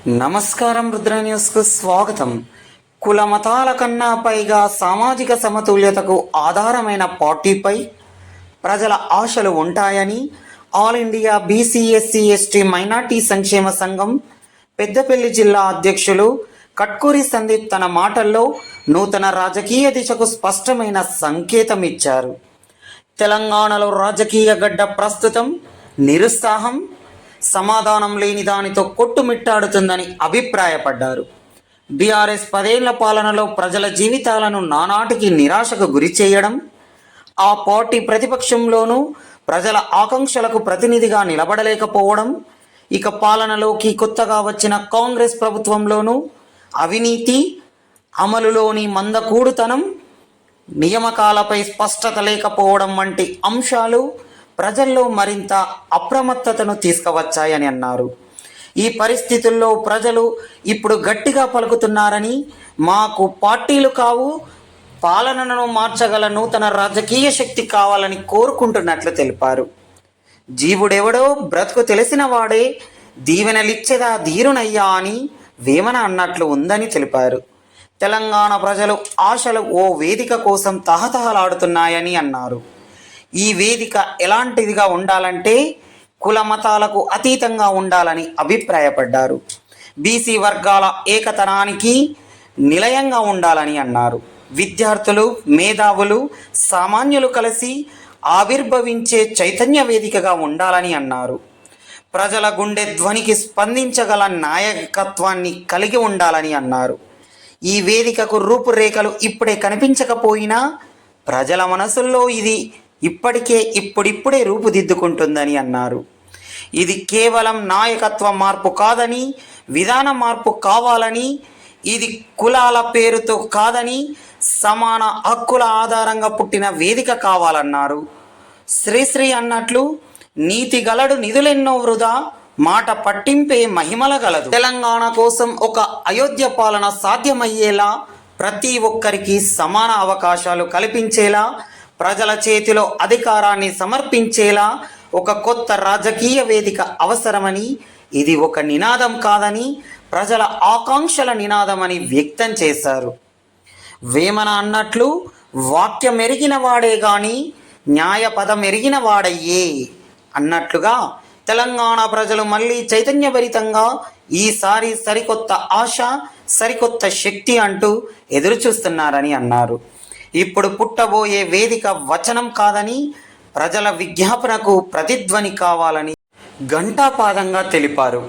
నమస్కారం. రుద్ర న్యూస్కు స్వాగతం. కుల మతాల కన్నా పైగా సామాజిక సమతుల్యతకు ఆధారమైన పార్టీపై ప్రజల ఆశలు ఉంటాయని all India BC SC ST minority సంక్షేమ సంఘం పెద్దపల్లి జిల్లా అధ్యక్షులు కట్కూరి సందీప్ తన మాటల్లో నూతన రాజకీయ దిశకు స్పష్టమైన సంకేతం ఇచ్చారు. తెలంగాణలో రాజకీయ గడ్డ ప్రస్తుతం నిరుత్సాహం, సమాధానం లేని దానితో కొట్టుమిట్టాడుతుందని అభిప్రాయపడ్డారు. బీఆర్ఎస్ 10 ఏళ్ల పాలనలో ప్రజల జీవితాలను నానాటికి నిరాశకు గురి చేయడం, ఆ పార్టీ ప్రతిపక్షంలోనూ ప్రజల ఆకాంక్షలకు ప్రతినిధిగా నిలబడలేకపోవడం, ఇక పాలనలోకి కొత్తగా వచ్చిన కాంగ్రెస్ ప్రభుత్వంలోనూ అవినీతి, అమలులోని మందకూడుతనం, నియామకాలపై స్పష్టత లేకపోవడం వంటి అంశాలు ప్రజల్లో మరింత అప్రమత్తతను తీసుకువచ్చాయని అన్నారు. ఈ పరిస్థితుల్లో ప్రజలు ఇప్పుడు గట్టిగా పలుకుతున్నారని, మాకు పార్టీలు కావు, పాలనను మార్చగల నూతన రాజకీయ శక్తి కావాలని కోరుకుంటున్నట్లు తెలిపారు. జీవుడెవడో బ్రతుకు తెలిసిన వాడే దీవెనలిచ్చేదా ధీరునయ్యా అని వేమన అన్నట్లు ఉందని తెలిపారు. తెలంగాణ ప్రజలు ఆశలు ఓ వేదిక కోసం తహతహలాడుతున్నాయని అన్నారు. ఈ వేదిక ఎలాంటిదిగా ఉండాలంటే కుల మతాలకు అతీతంగా ఉండాలని అభిప్రాయపడ్డారు. బీసీ వర్గాల ఏకతనానికి నిలయంగా ఉండాలని అన్నారు. విద్యార్థులు, మేధావులు, సామాన్యులు కలిసి ఆవిర్భవించే చైతన్య వేదికగా ఉండాలని అన్నారు. ప్రజల గుండె ధ్వనికి స్పందించగల నాయకత్వాన్ని కలిగి ఉండాలని అన్నారు. ఈ వేదికకు రూపురేఖలు ఇప్పుడే కనిపించకపోయినా ప్రజల మనసుల్లో ఇది ఇప్పుడిప్పుడే రూపుదిద్దుకుంటుందని అన్నారు. ఇది కేవలం నాయకత్వ మార్పు కాదని, విధాన మార్పు కావాలని, ఇది కులాల పేరుతో కాదని, సమాన హక్కుల ఆధారంగా పుట్టిన వేదిక కావాలన్నారు. శ్రీశ్రీ అన్నట్లు నీతి గలడు నిధులెన్నో వృధా, మాట పట్టింపే మహిమల గలదు. తెలంగాణ కోసం ఒక అయోధ్య పాలన సాధ్యమయ్యేలా, ప్రతి ఒక్కరికి సమాన అవకాశాలు కల్పించేలా, ప్రజల చేతిలో అధికారాన్ని సమర్పించేలా ఒక కొత్త రాజకీయ వేదిక అవసరమని, ఇది ఒక నినాదం కాదని, ప్రజల ఆకాంక్షల నినాదమని వ్యక్తం చేశారు. వేమన అన్నట్లు వాక్యం ఎరిగిన వాడే గాని న్యాయపదం ఎరిగిన వాడయ్యే అన్నట్లుగా తెలంగాణ ప్రజలు మళ్ళీ చైతన్యభరితంగా ఈసారి సరికొత్త ఆశ, సరికొత్త శక్తి అంటూ ఎదురుచూస్తున్నారని అన్నారు. ఇప్పుడు పుట్టబోయే వేదిక వచనం కాదని, ప్రజల విజ్ఞాపనకు ప్రతిధ్వని కావాలని ఘంటాపాదంగా తెలిపారు.